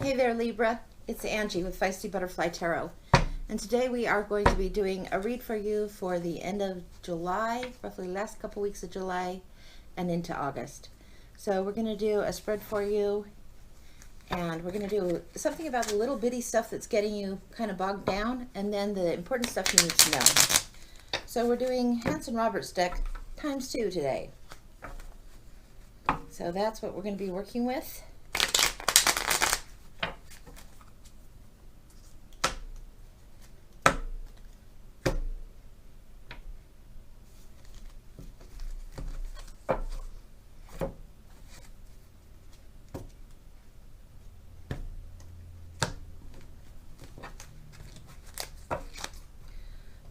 Hey there, Libra. It's Angie with Feisty Butterfly Tarot. And today we are going to be doing a read for you for the end of July, roughly last couple weeks of July and into August. So we're going to do a spread for you, and we're going to do something about the little bitty stuff that's getting you kind of bogged down, and then the important stuff you need to know. So we're doing Hanson Roberts deck ×2 today. So that's what we're going to be working with.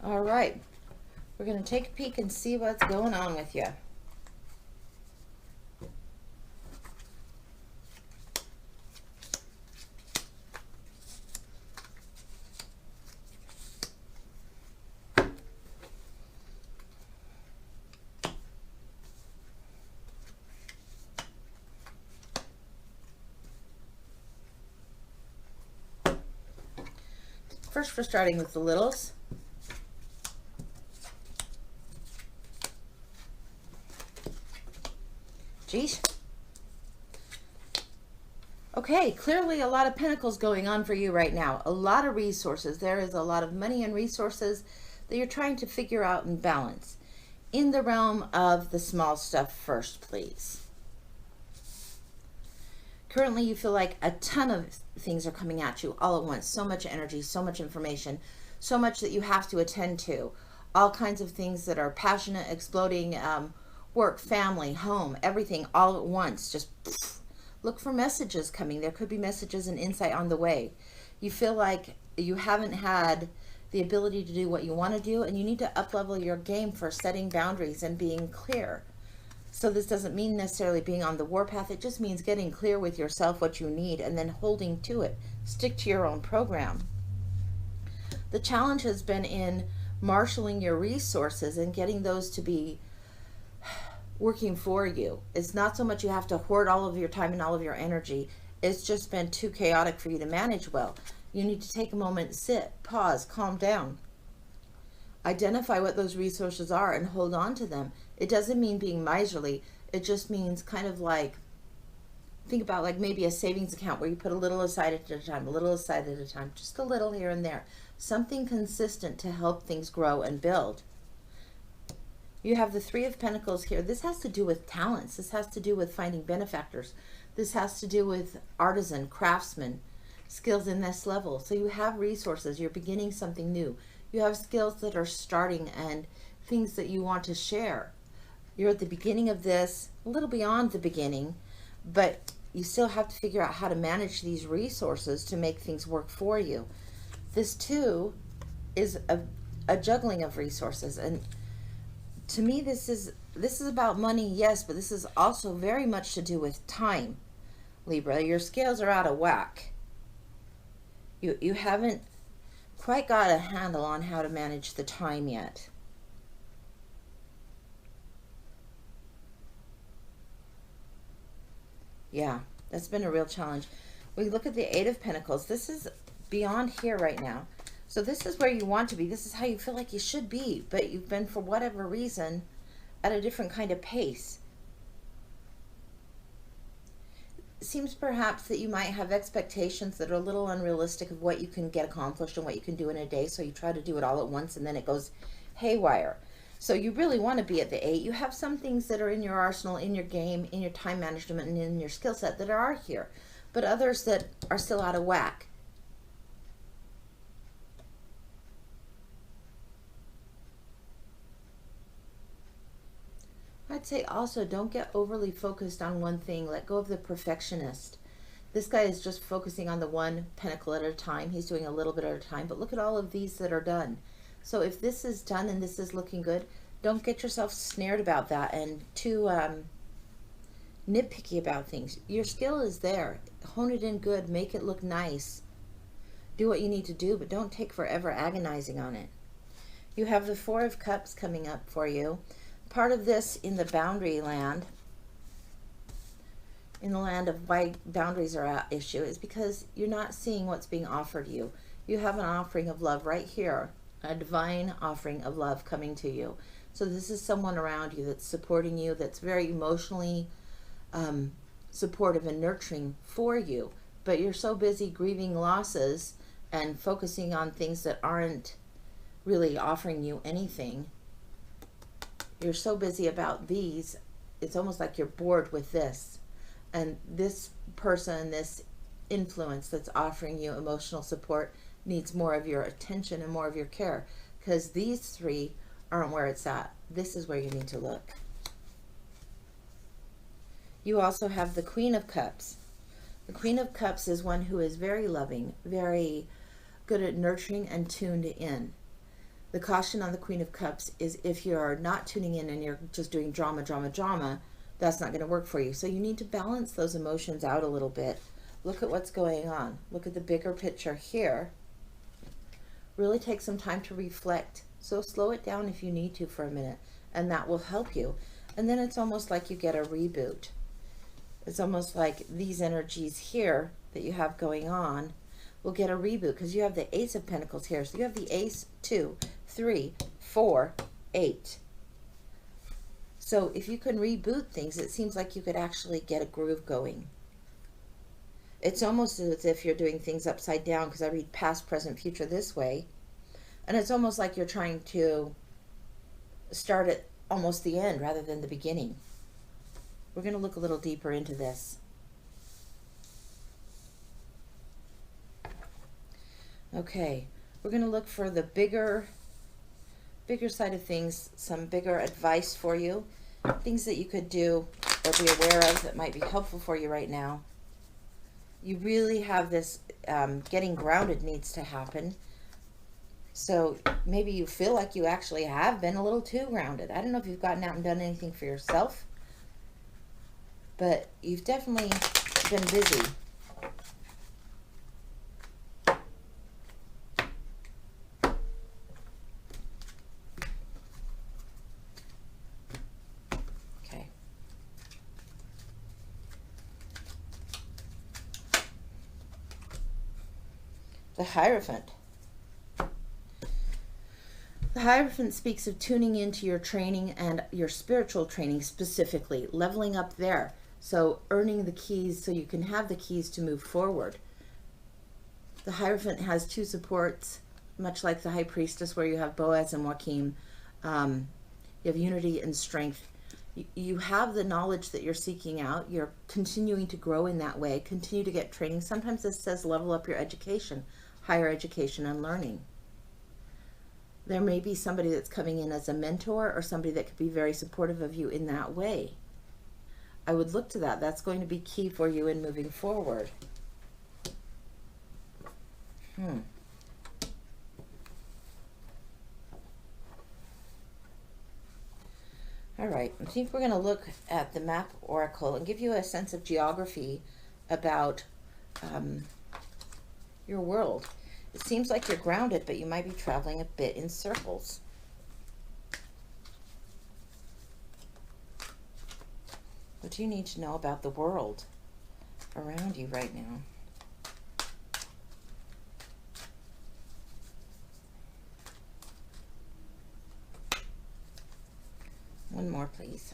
All right, we're going to take a peek and see what's going on with you. First, we're starting with the littles. Geez. Okay, clearly a lot of pentacles going on for you right now. A lot of resources. There is a lot of money and resources that you're trying to figure out and balance. In the realm of the small stuff first, please. Currently, you feel like a ton of things are coming at you all at once. So much energy, so much information, so much that you have to attend to. All kinds of things that are passionate, exploding, work, family, home, everything all at once. Just look for messages coming. There could be messages and insight on the way. You feel like you haven't had the ability to do what you want to do, and you need to up-level your game for setting boundaries and being clear. So this doesn't mean necessarily being on the warpath. It just means getting clear with yourself what you need and then holding to it. Stick to your own program. The challenge has been in marshaling your resources and getting those to be working for you. It's not so much you have to hoard all of your time and all of your energy. It's just been too chaotic for you to manage well. You need to take a moment, sit, pause, calm down. Identify what those resources are and hold on to them. It doesn't mean being miserly. It just means kind of like, think about like maybe a savings account where you put a little aside at a time, a little aside at a time, just a little here and there. Something consistent to help things grow and build. You have the Three of Pentacles here. This has to do with talents. This has to do with finding benefactors. This has to do with artisan, craftsman, skills in this level. So you have resources. You're beginning something new. You have skills that are starting and things that you want to share. You're at the beginning of this, a little beyond the beginning, but you still have to figure out how to manage these resources to make things work for you. This too is a juggling of resources, and to me this is about money, yes, but this is also very much to do with time. Libra, your scales are out of whack. You haven't quite got a handle on how to manage the time yet. Yeah, that's been a real challenge. We look at the Eight of Pentacles. This is beyond here right now. So this is where you want to be. This is how you feel like you should be, but you've been, for whatever reason, at a different kind of pace. It seems perhaps that you might have expectations that are a little unrealistic of what you can get accomplished and what you can do in a day, so you try to do it all at once and then it goes haywire. So you really want to be at the 8. You have some things that are in your arsenal, in your game, in your time management, and in your skill set that are here, but others that are still out of whack. I'd say also don't get overly focused on one thing. Let go of the perfectionist. This guy is just focusing on the one pentacle at a time. He's doing a little bit at a time, but look at all of these that are done. So if this is done and this is looking good, don't get yourself snared about that and too nitpicky about things. Your skill is there. Hone it in good. Make it look nice. Do what you need to do, but don't take forever agonizing on it. You have the Four of Cups coming up for you. Part of this in the boundary land in the land of why boundaries are at issue is because you're not seeing what's being offered you. You have an offering of love right here, a divine offering of love coming to you. So this is someone around you that's supporting you, that's very emotionally supportive and nurturing for you. But you're so busy grieving losses and focusing on things that aren't really offering you anything. You're so busy about these, it's almost like you're bored with this. And this person, this influence that's offering you emotional support needs more of your attention and more of your care, because these three aren't where it's at. This is where you need to look. You also have the Queen of Cups. The Queen of Cups is one who is very loving, very good at nurturing and tuned in. The caution on the Queen of Cups is if you're not tuning in and you're just doing drama, drama, drama, that's not going to work for you. So you need to balance those emotions out a little bit. Look at what's going on. Look at the bigger picture here. Really take some time to reflect. So slow it down if you need to for a minute, and that will help you. And then it's almost like you get a reboot. It's almost like these energies here that you have going on will get a reboot, because you have the Ace of Pentacles here. So you have the Ace, 2, 3, 4, 8. So if you can reboot things, it seems like you could actually get a groove going. It's almost as if you're doing things upside down, because I read past, present, future this way. And it's almost like you're trying to start at almost the end rather than the beginning. We're going to look a little deeper into this. Okay, we're going to look for the bigger side of things, some bigger advice for you, things that you could do or be aware of that might be helpful for you right now. You really have this getting grounded needs to happen. So maybe you feel like you actually have been a little too grounded. I don't know if you've gotten out and done anything for yourself, but you've definitely been busy. Okay. The Hierophant. The Hierophant speaks of tuning into your training and your spiritual training specifically, leveling up there. So earning the keys so you can have the keys to move forward. The Hierophant has two supports, much like the High Priestess, where you have Boaz and Joachim. You have unity and strength. You have the knowledge that you're seeking out. You're continuing to grow in that way. Continue to get training. Sometimes this says level up your education, higher education and learning. There may be somebody that's coming in as a mentor or somebody that could be very supportive of you in that way. I would look to that. That's going to be key for you in moving forward. All right, I think we're going to look at the map oracle and give you a sense of geography about your world. It seems like you're grounded, but you might be traveling a bit in circles. What do you need to know about the world around you right now? One more, please.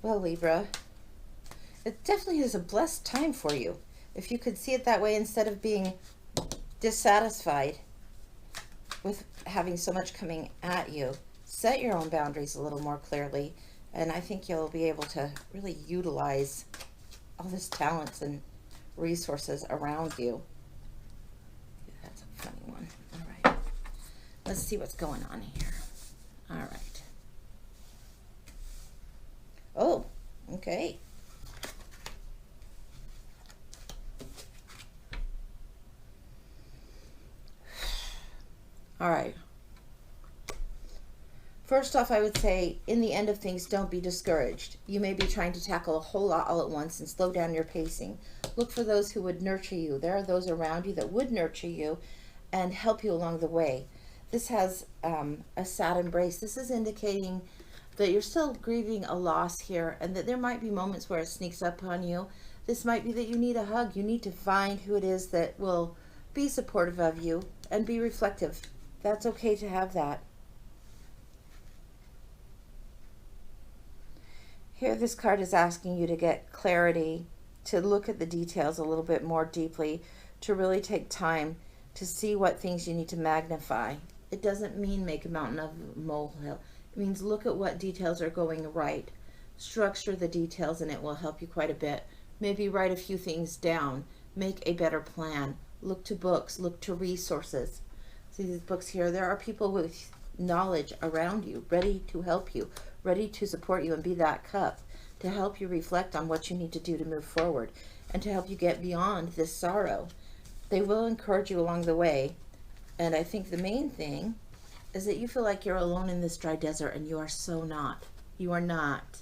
Well, Libra, it definitely is a blessed time for you. If you could see it that way, instead of being dissatisfied with having so much coming at you, set your own boundaries a little more clearly, and I think you'll be able to really utilize all this talents and resources around you. That's a funny one. All right. Let's see what's going on here. All right. Oh, okay. All right. First off, I would say, in the end of things, don't be discouraged. You may be trying to tackle a whole lot all at once and slow down your pacing. Look for those who would nurture you. There are those around you that would nurture you and help you along the way. This has a sad embrace. This is indicating that you're still grieving a loss here, and that there might be moments where it sneaks up on you. This might be that you need a hug. You need to find who it is that will be supportive of you and be reflective. That's okay to have that. Here, this card is asking you to get clarity, to look at the details a little bit more deeply, to really take time to see what things you need to magnify. It doesn't mean make a mountain of a molehill. It means look at what details are going right. Structure the details and it will help you quite a bit. Maybe write a few things down. Make a better plan. Look to books. Look to resources. See these books here? There are people with knowledge around you, ready to help you, ready to support you and be that cup, to help you reflect on what you need to do to move forward and to help you get beyond this sorrow. They will encourage you along the way. And I think the main thing is that you feel like you're alone in this dry desert, and you are so not. You are not.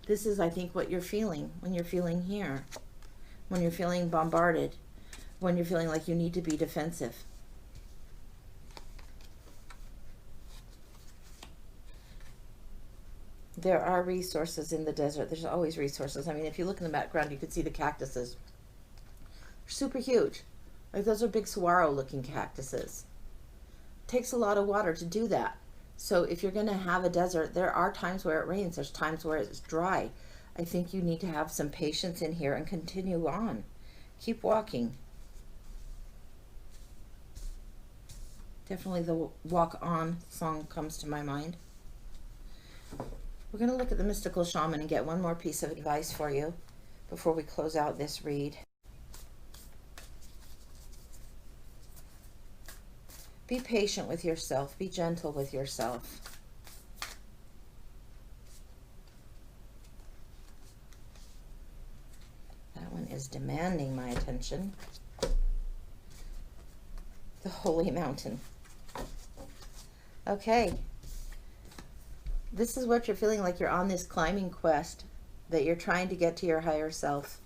This is, I think, what you're feeling when you're feeling here, when you're feeling bombarded, when you're feeling like you need to be defensive. There are resources in the desert. There's always resources. I mean, if you look in the background, you can see the cactuses. They're super huge. Like, those are big saguaro-looking cactuses. It takes a lot of water to do that. So if you're going to have a desert, there are times where it rains. There's times where it's dry. I think you need to have some patience in here and continue on. Keep walking. Definitely the Walk On song comes to my mind. We're going to look at the mystical shaman and get one more piece of advice for you before we close out this read. Be patient with yourself. Be gentle with yourself. That one is demanding my attention. The Holy Mountain. Okay. This is what you're feeling like. You're on this climbing quest, that you're trying to get to your higher self,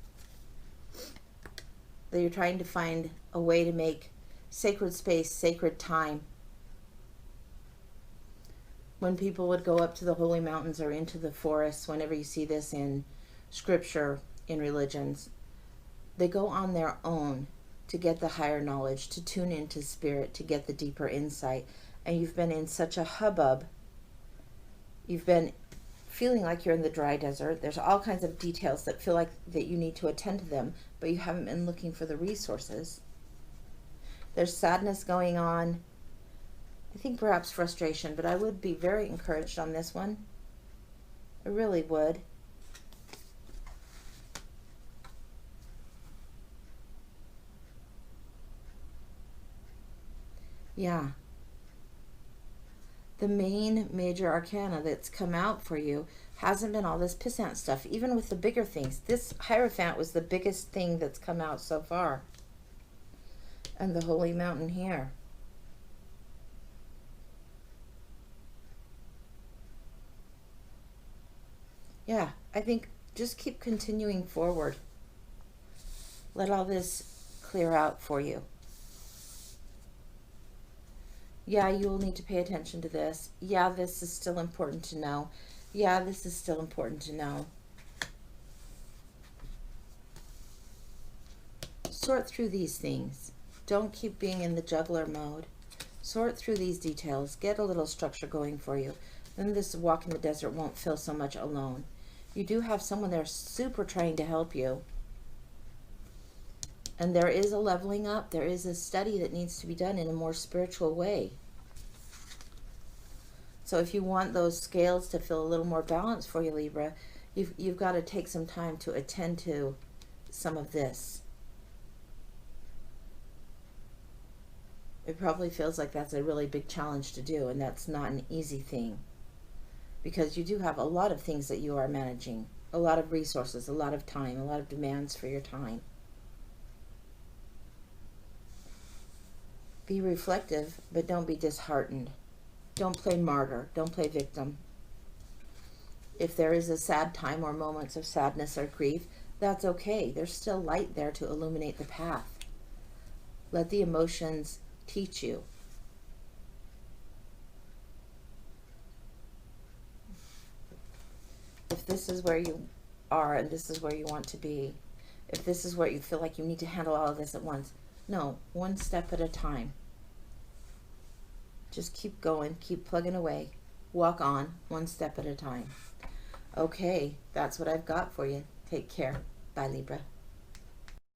that you're trying to find a way to make sacred space, sacred time. When people would go up to the holy mountains or into the forests, whenever you see this in scripture, in religions, they go on their own to get the higher knowledge, to tune into spirit, to get the deeper insight. And you've been in such a hubbub. You've been feeling like you're in the dry desert. There's all kinds of details that feel like that you need to attend to them, but you haven't been looking for the resources. There's sadness going on. I think perhaps frustration, but I would be very encouraged on this one. I really would. Yeah. The main major arcana that's come out for you hasn't been all this pissant stuff, even with the bigger things. This Hierophant was the biggest thing that's come out so far. And the Holy Mountain here. Yeah, I think just keep continuing forward. Let all this clear out for you. Yeah, you will need to pay attention to this. Yeah, this is still important to know. Yeah, this is still important to know. Sort through these things. Don't keep being in the juggler mode. Sort through these details. Get a little structure going for you. Then this walk in the desert won't feel so much alone. You do have someone there super trying to help you. And there is a leveling up. There is a study that needs to be done in a more spiritual way. So if you want those scales to feel a little more balanced for you, Libra, you've got to take some time to attend to some of this. It probably feels like that's a really big challenge to do, and that's not an easy thing. Because you do have a lot of things that you are managing. A lot of resources, a lot of time, a lot of demands for your time. Be reflective, but don't be disheartened. Don't play martyr. Don't play victim. If there is a sad time or moments of sadness or grief, that's okay. There's still light there to illuminate the path. Let the emotions teach you. if this is where you are and this is where you want to be, if this is where you feel like you need to handle all of this at once, no, one step at a time. Just keep going, keep plugging away, walk on one step at a time. Okay, that's what I've got for you. Take care. Bye, Libra.